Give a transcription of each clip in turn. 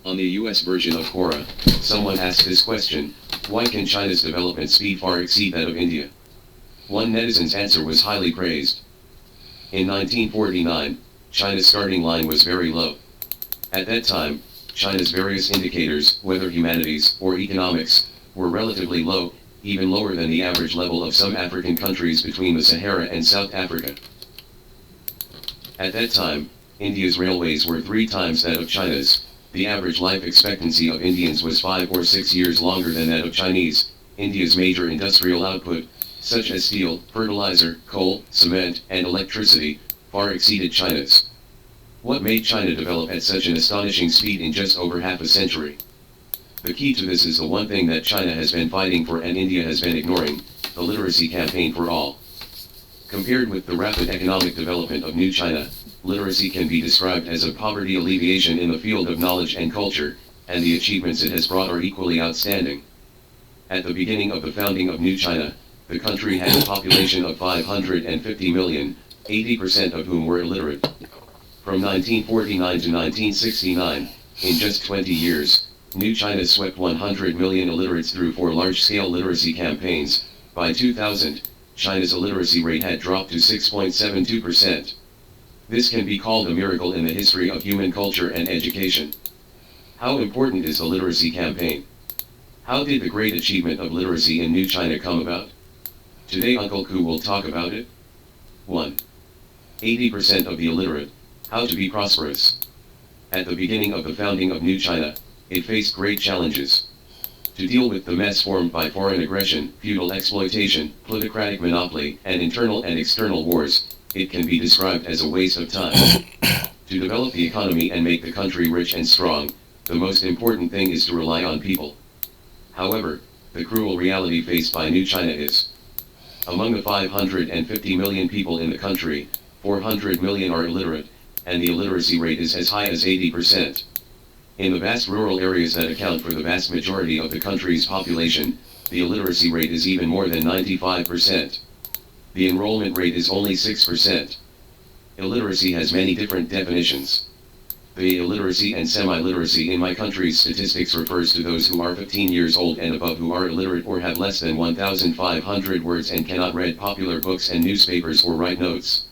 On the US version of Quora, someone asked this question: why can China's development speed far exceed that of India? One netizen's answer was highly praised. In 1949, China's starting line was very low. At that time, China's various indicators, whether humanities or economics, were relatively low, even lower than the average level of some African countries between the Sahara and South Africa. At that time, India's railways were 3 times that of China's. The average life expectancy of Indians was 5 or 6 years longer than that of Chinese. India's major industrial output, such as steel, fertilizer, coal, cement, and electricity, far exceeded China's. What made China develop at such an astonishing speed in just over half a century? The key to this is the one thing that China has been fighting for and India has been ignoring: the literacy campaign for all. Compared with the rapid economic development of New China, literacy can be described as a poverty alleviation in the field of knowledge and culture, and the achievements it has brought are equally outstanding. At the beginning of the founding of New China, the country had a population of 550 million, 80% of whom were illiterate. From 1949 to 1969, in just 20 years, New China swept 100 million illiterates through 4 large-scale literacy campaigns. By 2000, China's illiteracy rate had dropped to 6.72%. This can be called a miracle in the history of human culture and education. How important is the literacy campaign? How did the great achievement of literacy in New China come about? Today Uncle Ku will talk about it. 1. 80% of the illiterate. How to be prosperous. At the beginning of the founding of New China, it faced great challenges. To deal with the mess formed by foreign aggression, feudal exploitation, plutocratic monopoly, and internal and external wars, it can be described as a waste of time. To develop the economy and make the country rich and strong, the most important thing is to rely on people. However, the cruel reality faced by New China is: among the 550 million people in the country, 400 million are illiterate, and the illiteracy rate is as high as 80%. In the vast rural areas that account for the vast majority of the country's population, the illiteracy rate is even more than 95%. The enrollment rate is only 6%. Illiteracy has many different definitions. The illiteracy and semi-literacy in my country's statistics refers to those who are 15 years old and above who are illiterate or have less than 1,500 words and cannot read popular books and newspapers or write notes.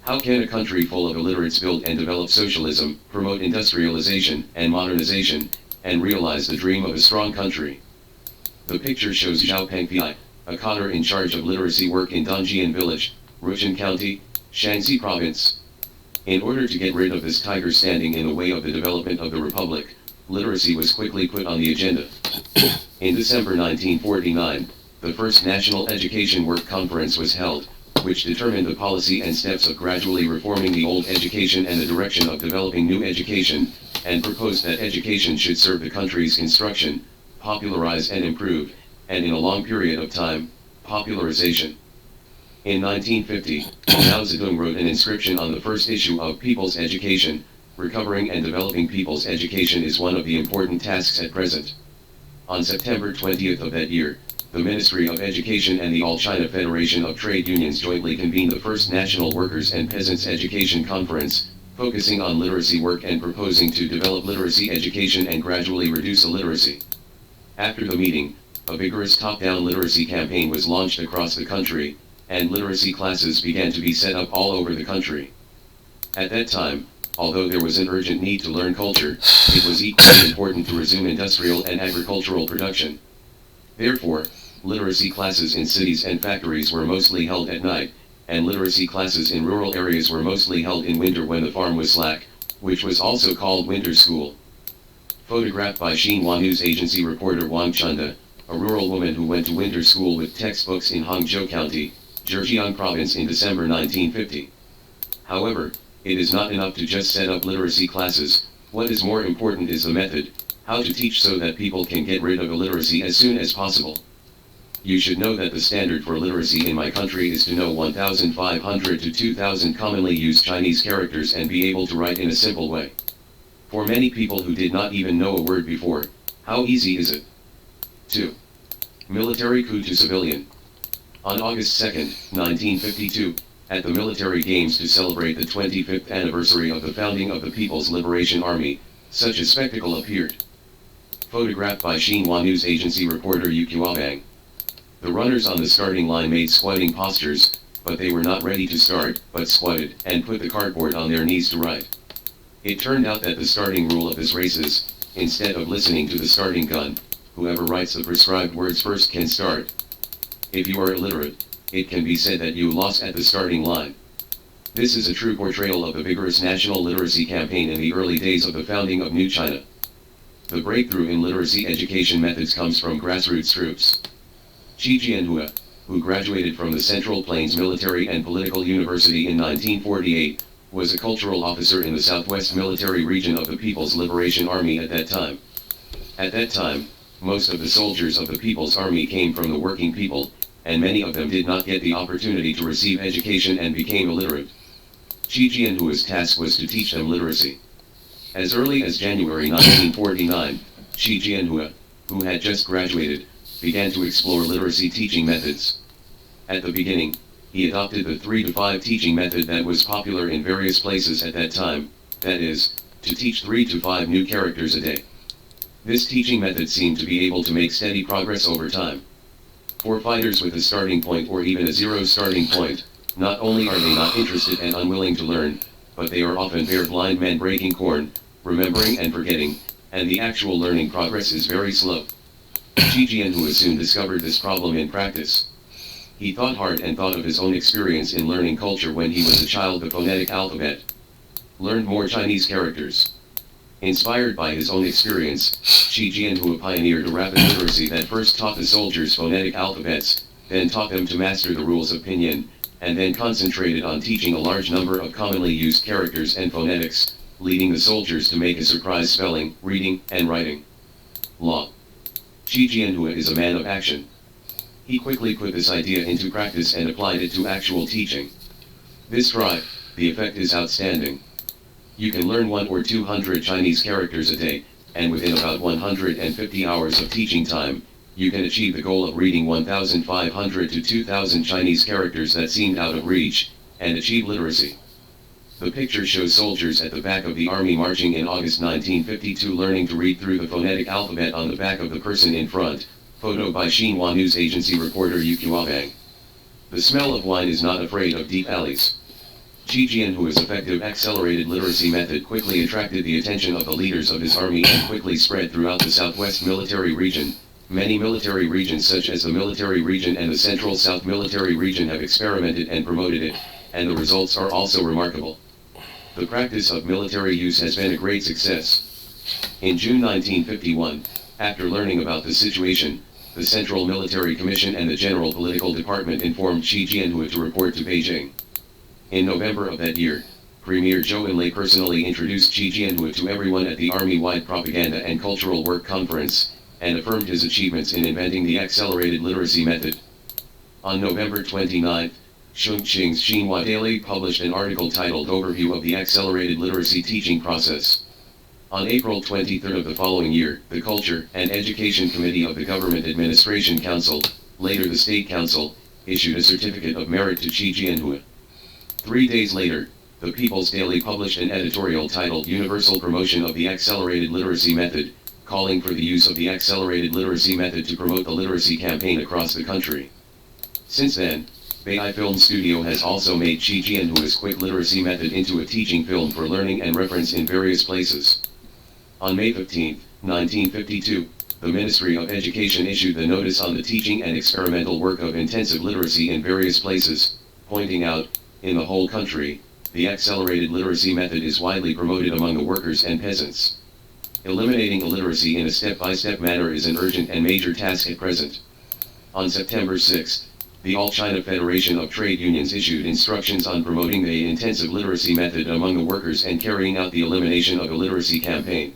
How can a country full of illiterates build and develop socialism, promote industrialization and modernization, and realize the dream of a strong country? The picture shows Zhao Pengpi, a cadre in charge of literacy work in Dongjian Village, Ruchun County, Shaanxi Province. In order to get rid of this tiger standing in the way of the development of the republic, literacy was quickly put on the agenda. In December 1949, the first National Education Work Conference was held, which determined the policy and steps of gradually reforming the old education and the direction of developing new education, and proposed that education should serve the country's construction, popularize and improve, and in a long period of time, popularization. In 1950, Mao Zedong wrote an inscription on the first issue of People's Education: recovering and developing people's education is one of the important tasks at present. On September 20th of that year, the Ministry of Education and the All China Federation of Trade Unions jointly convened the first National Workers' and Peasants' Education Conference, focusing on literacy work and proposing to develop literacy education and gradually reduce illiteracy. After the meeting, a vigorous top-down literacy campaign was launched across the country, and literacy classes began to be set up all over the country. At that time, although there was an urgent need to learn culture, it was equally important to resume industrial and agricultural production. Therefore, literacy classes in cities and factories were mostly held at night, and literacy classes in rural areas were mostly held in winter when the farm was slack, which was also called winter school. Photographed by Xinhua News Agency reporter Wang Chunda, a rural woman who went to winter school with textbooks in Hangzhou County, Zhejiang Province in December 1950. However, it is not enough to just set up literacy classes. What is more important is the method, how to teach so that people can get rid of illiteracy as soon as possible. You should know that the standard for literacy in my country is to know 1,500 to 2,000 commonly used Chinese characters and be able to write in a simple way. For many people who did not even know a word before, how easy is it? 2. Military coup to civilian. On August 2, 1952, at the military games to celebrate the 25th anniversary of the founding of the People's Liberation Army, Such a spectacle appeared. Photographed by Xinhua News Agency reporter Yu Qiabang. The runners on the starting line made squatting postures, but they were not ready to start, but squatted, and put the cardboard on their knees to write. It turned out that the starting rule of this race is, instead of listening to the starting gun, whoever writes the prescribed words first can start. If you are illiterate, it can be said that you lost at the starting line. This is a true portrayal of the vigorous national literacy campaign in the early days of the founding of New China. The breakthrough in literacy education methods comes from grassroots troops. Qi Jianhua, who graduated from the Central Plains Military and Political University in 1948, was a cultural officer in the Southwest Military Region of the People's Liberation Army at that time. At that time, most of the soldiers of the People's Army came from the working people, and many of them did not get the opportunity to receive education and became illiterate. Qi Jianhua's task was to teach them literacy. As early as January 1949, Qi Jianhua, who had just graduated, began to explore literacy teaching methods. At the beginning, he adopted the 3 to 5 teaching method that was popular in various places at that time, that is, to teach 3 to 5 new characters a day. This teaching method seemed to be able to make steady progress over time. For fighters with a starting point or even a zero starting point, not only are they not interested and unwilling to learn, but they are often bare blind men breaking corn, remembering and forgetting, and the actual learning progress is very slow. Qi Jianhua soon discovered this problem in practice. He thought hard and thought of his own experience in learning culture when he was a child. The phonetic alphabet. Learned more Chinese characters. Inspired by his own experience, Qi Jianhua pioneered a rapid literacy that first taught the soldiers phonetic alphabets, then taught them to master the rules of pinyin, and then concentrated on teaching a large number of commonly used characters and phonetics, leading the soldiers to make a surprise spelling, reading, and writing. Law. Qi Jianhua is a man of action. He quickly put this idea into practice and applied it to actual teaching. This drive, the effect is outstanding. You can learn 100 or 200 Chinese characters a day, and within about 150 hours of teaching time, you can achieve the goal of reading 1,500 to 2,000 Chinese characters that seemed out of reach, and achieve literacy. The picture shows soldiers at the back of the army marching in August 1952 learning to read through the phonetic alphabet on the back of the person in front. Photo by Xinhua News Agency reporter Yu Qiabang. The smell of wine is not afraid of deep alleys. Qi Jianhua's effective accelerated literacy method quickly attracted the attention of the leaders of his army and quickly spread throughout the Southwest Military Region. Many military regions such as the Military Region and the Central South Military Region have experimented and promoted it, and the results are also remarkable. The practice of military use has been a great success. In June 1951, after learning about the situation, the Central Military Commission and the General Political Department informed Qi Jianhua to report to Beijing. In November of that year, Premier Zhou Enlai personally introduced Qi Jianhua to everyone at the Army-wide Propaganda and Cultural Work Conference, and affirmed his achievements in inventing the accelerated literacy method. On November 29, Chongqing's Xinhua Daily published an article titled Overview of the Accelerated Literacy Teaching Process. On April 23 of the following year, the Culture and Education Committee of the Government Administration Council, later the State Council, issued a certificate of merit to Qi Jianhua. 3 days later, the People's Daily published an editorial titled Universal Promotion of the Accelerated Literacy Method, calling for the use of the accelerated literacy method to promote the literacy campaign across the country. Since then, Beihai Film Studio has also made Qi Jianhua's quick literacy method into a teaching film for learning and reference in various places. On May 15, 1952, the Ministry of Education issued the Notice on the Teaching and Experimental Work of Intensive Literacy in Various Places, pointing out, in the whole country, the accelerated literacy method is widely promoted among the workers and peasants. Eliminating illiteracy in a step-by-step manner is an urgent and major task at present. On September 6, the All China Federation of Trade Unions issued instructions on promoting the intensive literacy method among the workers and carrying out the elimination of illiteracy campaign.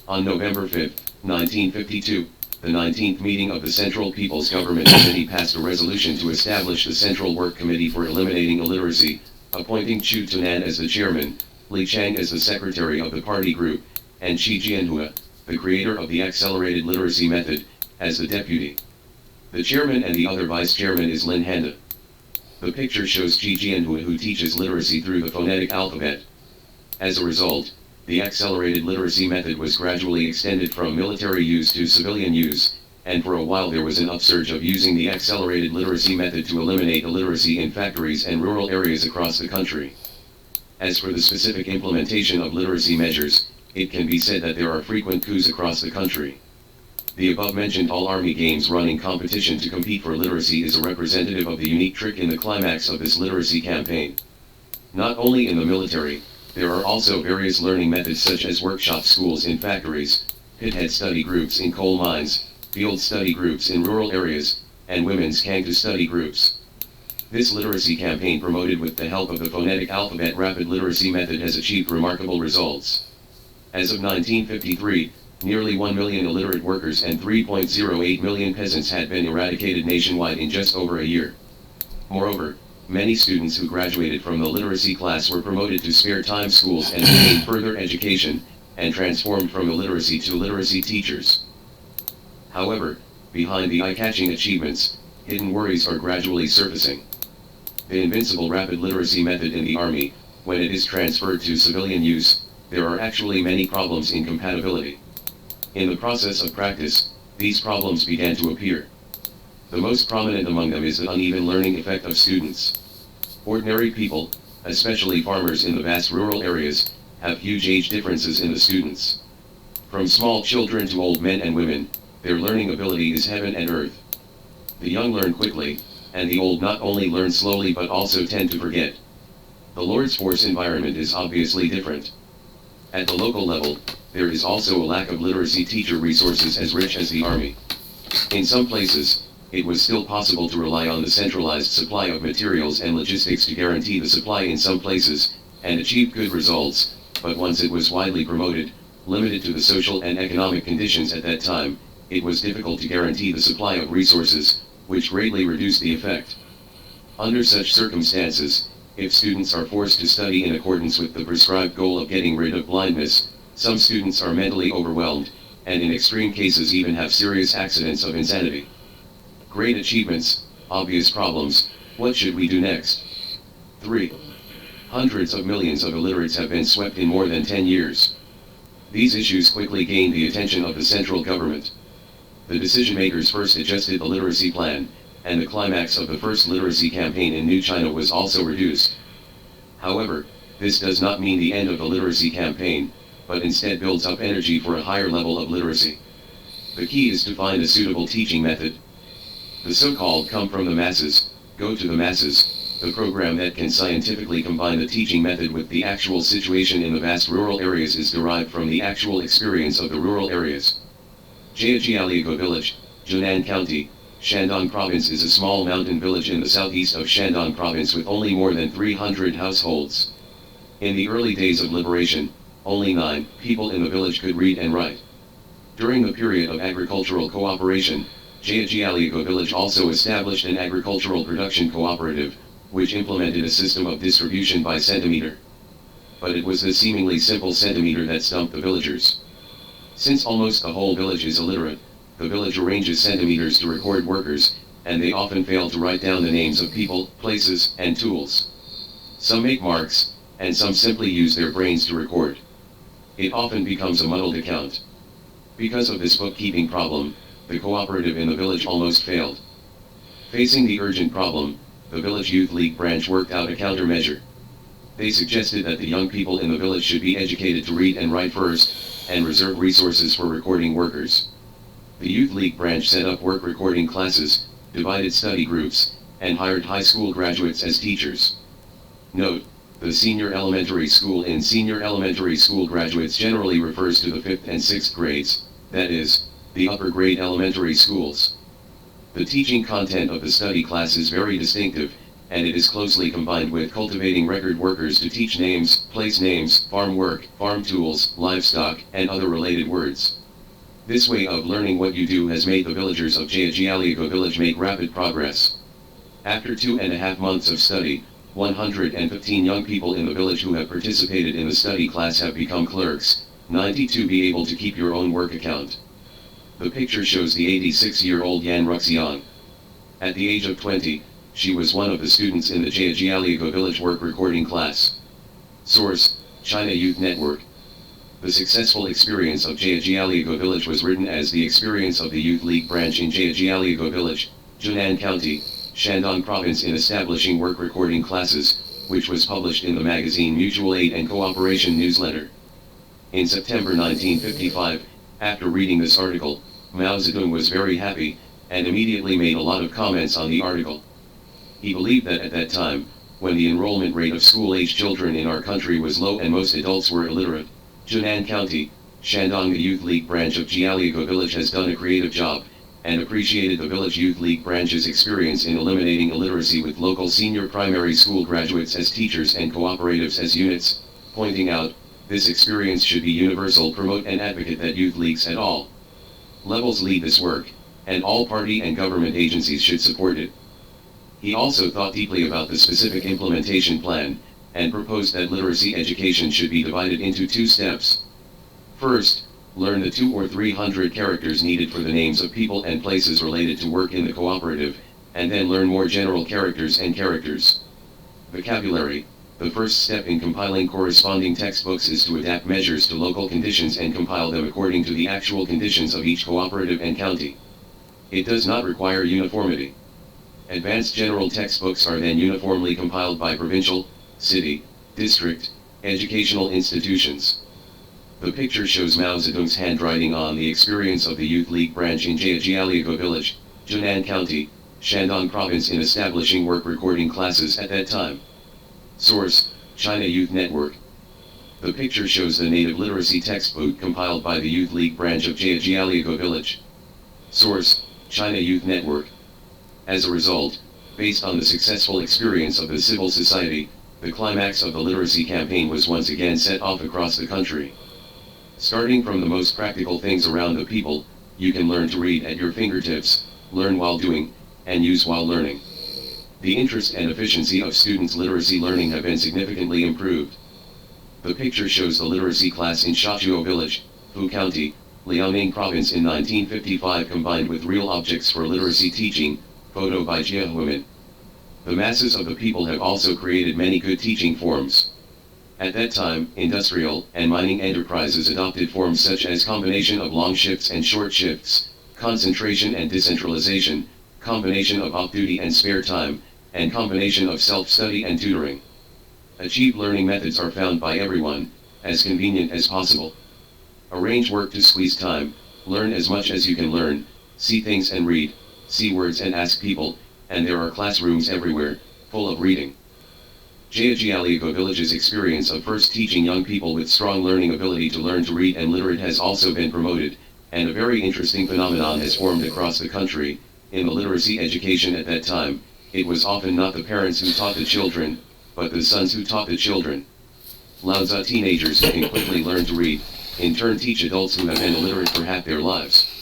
On November 5, 1952, the 19th meeting of the Central People's Government Committee passed a resolution to establish the Central Work Committee for Eliminating Illiteracy, appointing Chu Tunan as the chairman, Li Chang as the secretary of the party group, and Qi Jianhua, the creator of the accelerated literacy method, as the deputy. The chairman and the other vice-chairman is Lin Handa. The picture shows Qi Jianhua who teaches literacy through the phonetic alphabet. As a result, the accelerated literacy method was gradually extended from military use to civilian use, and for a while there was an upsurge of using the accelerated literacy method to eliminate illiteracy in factories and rural areas across the country. As for the specific implementation of literacy measures, it can be said that there are frequent coups across the country. The above-mentioned all-army games running competition to compete for literacy is a representative of the unique trick in the climax of this literacy campaign. Not only in the military, there are also various learning methods such as workshop schools in factories, pithead study groups in coal mines, field study groups in rural areas, and women's Kangtu study groups. This literacy campaign, promoted with the help of the phonetic alphabet rapid literacy method, has achieved remarkable results. As of 1953, nearly 1 million illiterate workers and 3.08 million peasants had been eradicated nationwide in just over a year. Moreover, many students who graduated from the literacy class were promoted to spare time schools and gained further education, and transformed from illiteracy to literacy teachers. However, behind the eye-catching achievements, hidden worries are gradually surfacing. The invincible rapid literacy method in the Army, when it is transferred to civilian use, there are actually many problems in compatibility. In the process of practice, these problems began to appear. The most prominent among them is the uneven learning effect of students. Ordinary people, especially farmers in the vast rural areas, have huge age differences in the students. From small children to old men and women, their learning ability is heaven and earth. The young learn quickly, and the old not only learn slowly but also tend to forget. The Lord's force environment is obviously different. At the local level, there is also a lack of literacy teacher resources as rich as the Army. In some places, it was still possible to rely on the centralized supply of materials and logistics to guarantee the supply in some places, and achieve good results, but once it was widely promoted, limited to the social and economic conditions at that time, it was difficult to guarantee the supply of resources, which greatly reduced the effect. Under such circumstances, if students are forced to study in accordance with the prescribed goal of getting rid of blindness, some students are mentally overwhelmed, and in extreme cases even have serious accidents of insanity. Great achievements, obvious problems, what should we do next? 3. Hundreds of millions of illiterates have been swept in more than 10 years. These issues quickly gained the attention of the central government. The decision-makers first adjusted the literacy plan, and the climax of the first literacy campaign in New China was also reduced. However, this does not mean the end of the literacy campaign, but instead builds up energy for a higher level of literacy. The key is to find a suitable teaching method. The so-called come from the masses, go to the masses, the program that can scientifically combine the teaching method with the actual situation in the vast rural areas is derived from the actual experience of the rural areas. Jiajialiago Village, Jinan County, Shandong Province is a small mountain village in the southeast of Shandong Province with only more than 300 households. In the early days of liberation, only 9 people in the village could read and write. During the period of agricultural cooperation, Jiajialiago Village also established an agricultural production cooperative, which implemented a system of distribution by centimeter. But it was the seemingly simple centimeter that stumped the villagers. Since almost the whole village is illiterate, the village arranges centimeters to record workers, and they often fail to write down the names of people, places, and tools. Some make marks, and some simply use their brains to record. It often becomes a muddled account. Because of this bookkeeping problem, the cooperative in the village almost failed. Facing the urgent problem, the Village Youth League branch worked out a countermeasure. They suggested that the young people in the village should be educated to read and write first, and reserve resources for recording workers. The Youth League branch set up work recording classes, divided study groups, and hired high school graduates as teachers. Note, the senior elementary school in senior elementary school graduates generally refers to the 5th and 6th grades, that is, the upper grade elementary schools. The teaching content of the study class is very distinctive, and it is closely combined with cultivating record workers to teach names, place names, farm work, farm tools, livestock, and other related words. This way of learning what you do has made the villagers of Jiajialiago village make rapid progress. After 2.5 months of study, 115 young people in the village who have participated in the study class have become clerks, 92 be able to keep your own work account. The picture shows the 86-year-old Yan Ruxiang. At the age of 20, she was one of the students in the Jiajialiago village work recording class. Source, China Youth Network. The successful experience of Jiajialiago Village was written as the experience of the Youth League branch in Jiajialiago Village, Jinan County, Shandong Province in establishing work recording classes, which was published in the magazine Mutual Aid and Cooperation Newsletter. In September 1955, after reading this article, Mao Zedong was very happy, and immediately made a lot of comments on the article. He believed that at that time, when the enrollment rate of school-age children in our country was low and most adults were illiterate, Jinan County, Shandong the Youth League branch of Jialiago Village has done a creative job, and appreciated the Village Youth League branch's experience in eliminating illiteracy with local senior primary school graduates as teachers and cooperatives as units, pointing out, this experience should be universal, promote and advocate that youth leagues at all levels lead this work, and all party and government agencies should support it. He also thought deeply about the specific implementation plan, and proposed that literacy education should be divided into 2 steps. First, learn the 200 or 300 characters needed for the names of people and places related to work in the cooperative, and then learn more general characters and characters. Vocabulary. The first step in compiling corresponding textbooks is to adapt measures to local conditions and compile them according to the actual conditions of each cooperative and county. It does not require uniformity. Advanced general textbooks are then uniformly compiled by provincial, city, district, educational institutions. The picture shows Mao Zedong's handwriting on the experience of the Youth League branch in Jiajialiago Village, Jinan County, Shandong Province in establishing work recording classes at that time. Source, China Youth Network. The picture shows the native literacy textbook compiled by the Youth League branch of Jiajialiago Village. Source, China Youth Network. As a result, based on the successful experience of the civil society, the climax of the literacy campaign was once again set off across the country. Starting from the most practical things around the people, you can learn to read at your fingertips, learn while doing, and use while learning. The interest and efficiency of students' literacy learning have been significantly improved. The picture shows the literacy class in Shachuo Village, Fu County, Liaoning Province in 1955 combined with real objects for literacy teaching, photo by Jia Huimin. The masses of the people have also created many good teaching forms. At that time, industrial and mining enterprises adopted forms such as combination of long shifts and short shifts, concentration and decentralization, combination of off-duty and spare time, and combination of self-study and tutoring. Achieved learning methods are found by everyone, as convenient as possible. Arrange work to squeeze time, learn as much as you can learn, see things and read, see words and ask people, and there are classrooms everywhere, full of reading. Jiajialiago Village's experience of first teaching young people with strong learning ability to learn to read and literate has also been promoted, and a very interesting phenomenon has formed across the country. In the literacy education at that time, it was often not the parents who taught the children, but the sons who taught the children. Laozi teenagers who can quickly learn to read, in turn teach adults who have been illiterate for half their lives.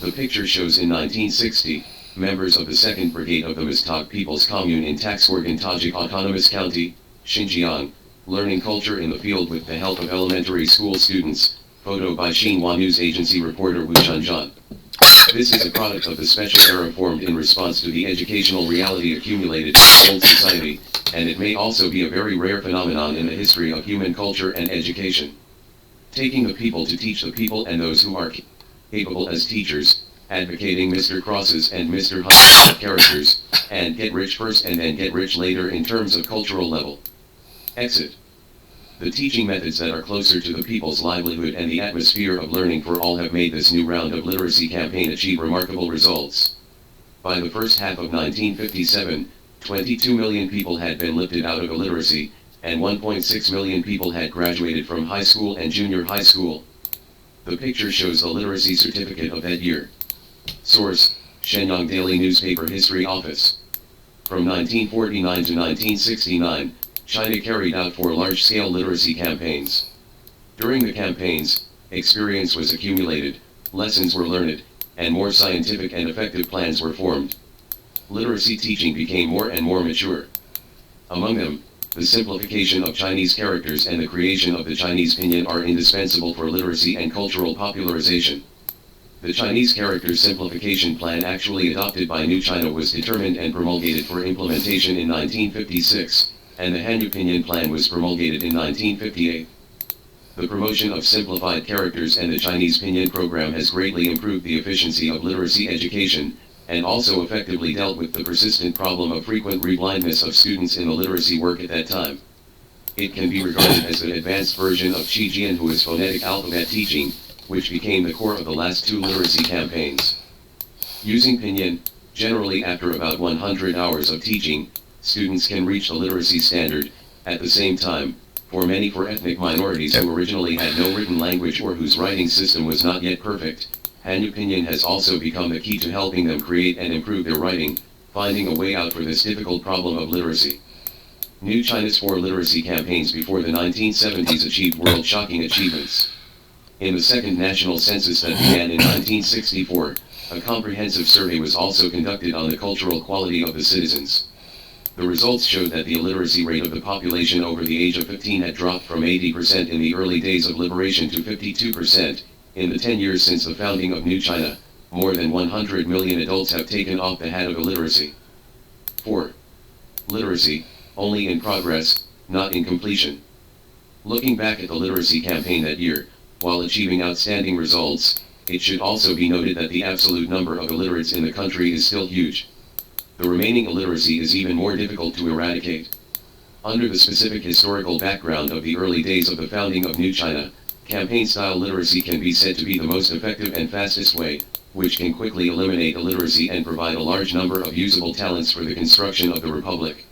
The picture shows in 1960, members of the 2nd Brigade of the Miztag People's Commune in Taxorgan Tajik Autonomous County, Xinjiang, learning culture in the field with the help of elementary school students, photo by Xinhua News Agency reporter Wu Shenzhen. This is a product of the special era formed in response to the educational reality accumulated in old society, and it may also be a very rare phenomenon in the history of human culture and education. Taking the people to teach the people and those who are capable as teachers, advocating Mr. Crosses and Mr. Hunt's characters, and get rich first and then get rich later in terms of cultural level. Exit. The teaching methods that are closer to the people's livelihood and the atmosphere of learning for all have made this new round of literacy campaign achieve remarkable results. By the first half of 1957, 22 million people had been lifted out of illiteracy, and 1.6 million people had graduated from high school and junior high school. The picture shows the literacy certificate of that year. Source, Shenyang Daily Newspaper History Office. From 1949 to 1969, China carried out 4 large-scale literacy campaigns. During the campaigns, experience was accumulated, lessons were learned, and more scientific and effective plans were formed. Literacy teaching became more and more mature. Among them, the simplification of Chinese characters and the creation of the Chinese pinyin are indispensable for literacy and cultural popularization. The Chinese character simplification plan actually adopted by New China was determined and promulgated for implementation in 1956, and the Hanyu pinyin plan was promulgated in 1958. The promotion of simplified characters and the Chinese Pinyin program has greatly improved the efficiency of literacy education, and also effectively dealt with the persistent problem of frequent reblindness of students in the literacy work at that time. It can be regarded as an advanced version of Qijianhua's phonetic alphabet teaching, which became the core of the last two literacy campaigns. Using Pinyin, generally after about 100 hours of teaching, students can reach the literacy standard. At the same time, for many ethnic minorities who originally had no written language or whose writing system was not yet perfect, Hanyu Pinyin has also become the key to helping them create and improve their writing, finding a way out for this difficult problem of literacy. New China's 4 literacy campaigns before the 1970s achieved world-shocking achievements. In the second national census that began in 1964, a comprehensive survey was also conducted on the cultural quality of the citizens. The results showed that the illiteracy rate of the population over the age of 15 had dropped from 80% in the early days of liberation to 52%. In the 10 years since the founding of New China, more than 100 million adults have taken off the hat of illiteracy. 4. Literacy, only in progress, not in completion. Looking back at the literacy campaign that year, while achieving outstanding results, it should also be noted that the absolute number of illiterates in the country is still huge. The remaining illiteracy is even more difficult to eradicate. Under the specific historical background of the early days of the founding of New China, campaign-style literacy can be said to be the most effective and fastest way, which can quickly eliminate illiteracy and provide a large number of usable talents for the construction of the republic.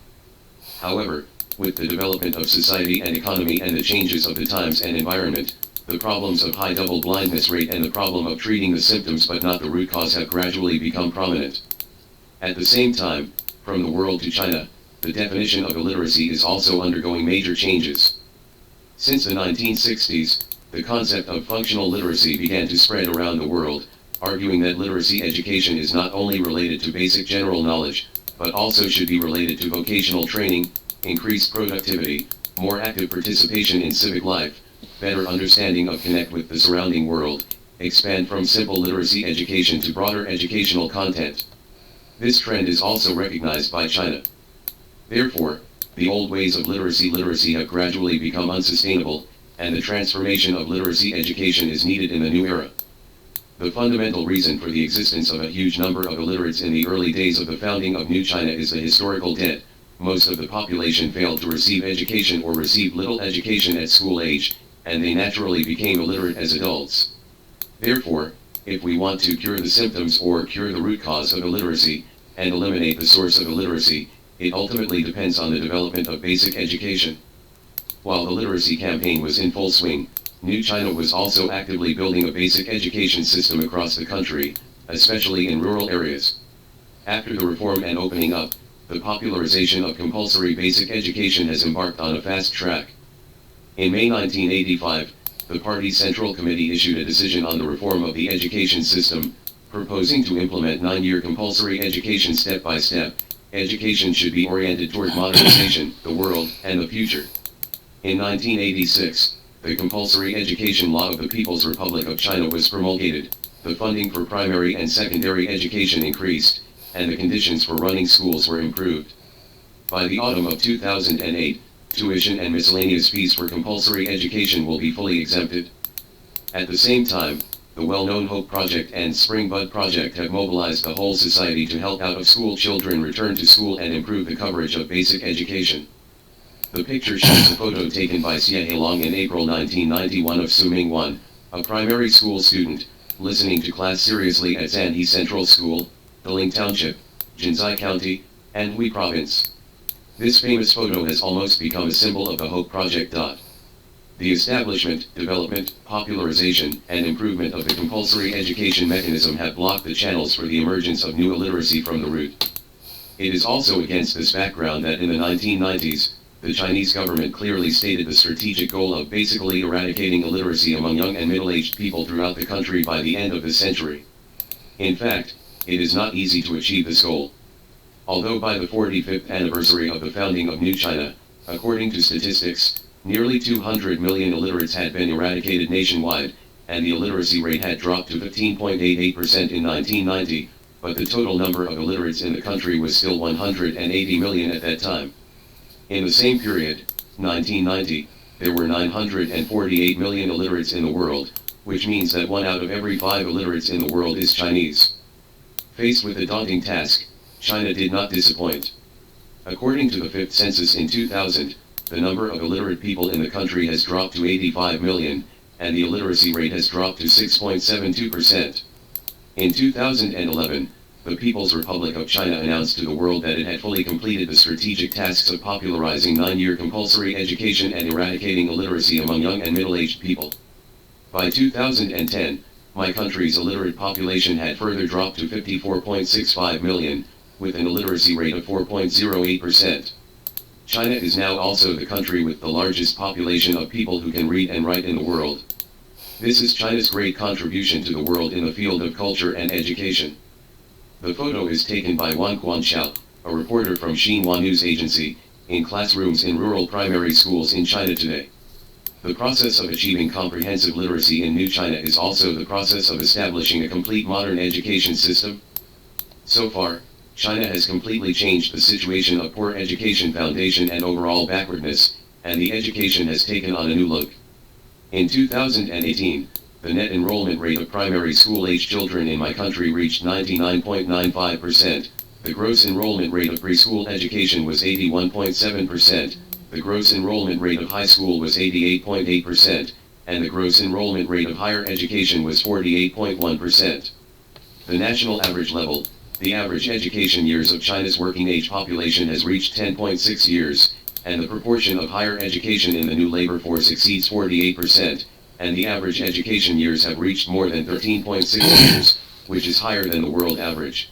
However, with the development of society and economy and the changes of the times and environment, the problems of high double blindness rate and the problem of treating the symptoms but not the root cause have gradually become prominent. At the same time, from the world to China, the definition of illiteracy is also undergoing major changes. Since the 1960s, the concept of functional literacy began to spread around the world, arguing that literacy education is not only related to basic general knowledge, but also should be related to vocational training, increased productivity, more active participation in civic life, better understanding of connect with the surrounding world, expand from simple literacy education to broader educational content. This trend is also recognized by China. Therefore, the old ways of literacy have gradually become unsustainable, and the transformation of literacy education is needed in the new era. The fundamental reason for the existence of a huge number of illiterates in the early days of the founding of New China is the historical debt. Most of the population failed to receive education or received little education at school age, and they naturally became illiterate as adults. Therefore, if we want to cure the symptoms or cure the root cause of illiteracy, and eliminate the source of illiteracy, it ultimately depends on the development of basic education. While the literacy campaign was in full swing, New China was also actively building a basic education system across the country, especially in rural areas. After the reform and opening up, the popularization of compulsory basic education has embarked on a fast track. In May 1985, the party's Central Committee issued a decision on the reform of the education system, proposing to implement 9-year compulsory education step by step. Education should be oriented toward modernization, the world, and the future. In 1986, the compulsory education law of the People's Republic of China was promulgated, the funding for primary and secondary education increased, and the conditions for running schools were improved. By the autumn of 2008, tuition and miscellaneous fees for compulsory education will be fully exempted. At the same time, the well-known Hope Project and Spring Bud Project have mobilized the whole society to help out-of-school children return to school and improve the coverage of basic education. The picture shows a photo taken by Xie Heilong in April 1991 of Su Mingwan, a primary school student, listening to class seriously at Zanhe Central School, Daling Township, Jinsai County, Anhui Province. This famous photo has almost become a symbol of the Hope Project. The establishment, development, popularization, and improvement of the compulsory education mechanism have blocked the channels for the emergence of new illiteracy from the root. It is also against this background that in the 1990s, the Chinese government clearly stated the strategic goal of basically eradicating illiteracy among young and middle-aged people throughout the country by the end of this century. In fact, it is not easy to achieve this goal. Although by the 45th anniversary of the founding of New China, according to statistics, nearly 200 million illiterates had been eradicated nationwide, and the illiteracy rate had dropped to 15.88% in 1990, but the total number of illiterates in the country was still 180 million at that time. In the same period, 1990, there were 948 million illiterates in the world, which means that 1 out of every 5 illiterates in the world is Chinese. Faced with a daunting task, China did not disappoint. According to the 5th census in 2000, the number of illiterate people in the country has dropped to 85 million, and the illiteracy rate has dropped to 6.72%. In 2011, the People's Republic of China announced to the world that it had fully completed the strategic tasks of popularizing 9-year compulsory education and eradicating illiteracy among young and middle-aged people. By 2010, my country's illiterate population had further dropped to 54.65 million, with an illiteracy rate of 4.08%. China is now also the country with the largest population of people who can read and write in the world. This is China's great contribution to the world in the field of culture and education. The photo is taken by Wang Guanxiao, a reporter from Xinhua News Agency, in classrooms in rural primary schools in China today. The process of achieving comprehensive literacy in New China is also the process of establishing a complete modern education system. So far, China has completely changed the situation of poor education foundation and overall backwardness, and the education has taken on a new look. In 2018, the net enrollment rate of primary school-age children in my country reached 99.95%, the gross enrollment rate of preschool education was 81.7%, the gross enrollment rate of high school was 88.8%, and the gross enrollment rate of higher education was 48.1%. The national average level, the average education years of China's working-age population has reached 10.6 years, and the proportion of higher education in the new labor force exceeds 48%, and the average education years have reached more than 13.6 years, which is higher than the world average.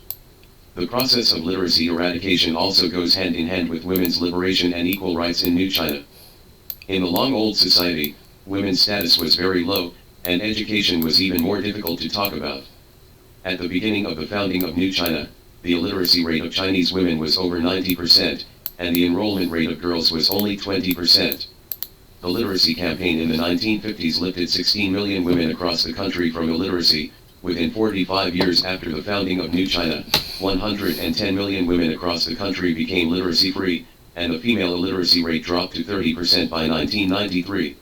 The process of literacy eradication also goes hand in hand with women's liberation and equal rights in New China. In the long old society, women's status was very low, and education was even more difficult to talk about. At the beginning of the founding of New China, the illiteracy rate of Chinese women was over 90%, and the enrollment rate of girls was only 20%. The literacy campaign in the 1950s lifted 16 million women across the country from illiteracy. Within 45 years after the founding of New China, 110 million women across the country became literacy-free, and the female illiteracy rate dropped to 30% by 1993.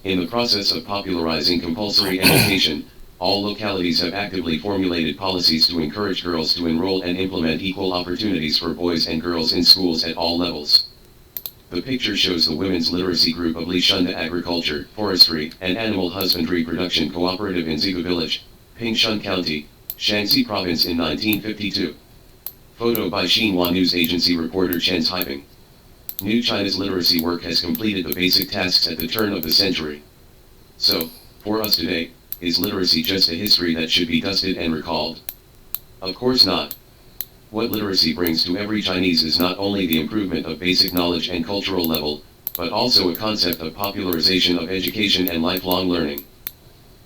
In the process of popularizing compulsory education, all localities have actively formulated policies to encourage girls to enroll and implement equal opportunities for boys and girls in schools at all levels. The picture shows the women's literacy group of Lishunda Agriculture, Forestry, and Animal Husbandry Production Cooperative in Zigu Village, Pingshun County, Shaanxi Province in 1952. Photo by Xinhua News Agency reporter Chen Haiping. New China's literacy work has completed the basic tasks at the turn of the century. So, for us today, is literacy just a history that should be dusted and recalled? Of course not. What literacy brings to every Chinese is not only the improvement of basic knowledge and cultural level, but also a concept of popularization of education and lifelong learning.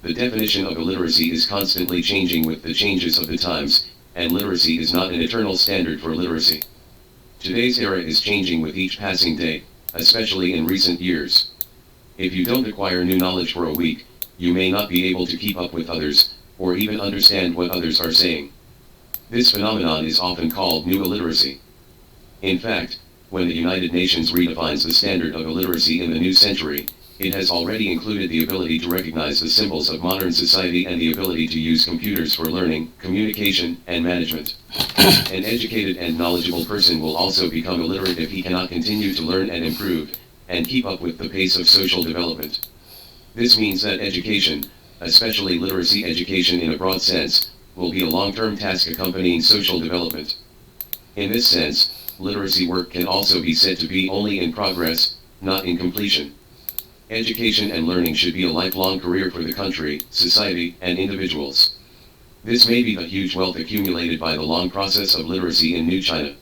The definition of illiteracy is constantly changing with the changes of the times, and literacy is not an eternal standard for literacy. Today's era is changing with each passing day, especially in recent years. If you don't acquire new knowledge for a week, you may not be able to keep up with others, or even understand what others are saying. This phenomenon is often called new illiteracy. In fact, when the United Nations redefines the standard of illiteracy in the new century, it has already included the ability to recognize the symbols of modern society and the ability to use computers for learning, communication, and management. An educated and knowledgeable person will also become illiterate if he cannot continue to learn and improve, and keep up with the pace of social development. This means that education, especially literacy education in a broad sense, will be a long-term task accompanying social development. In this sense, literacy work can also be said to be only in progress, not in completion. Education and learning should be a lifelong career for the country, society, and individuals. This may be the huge wealth accumulated by the long process of literacy in New China.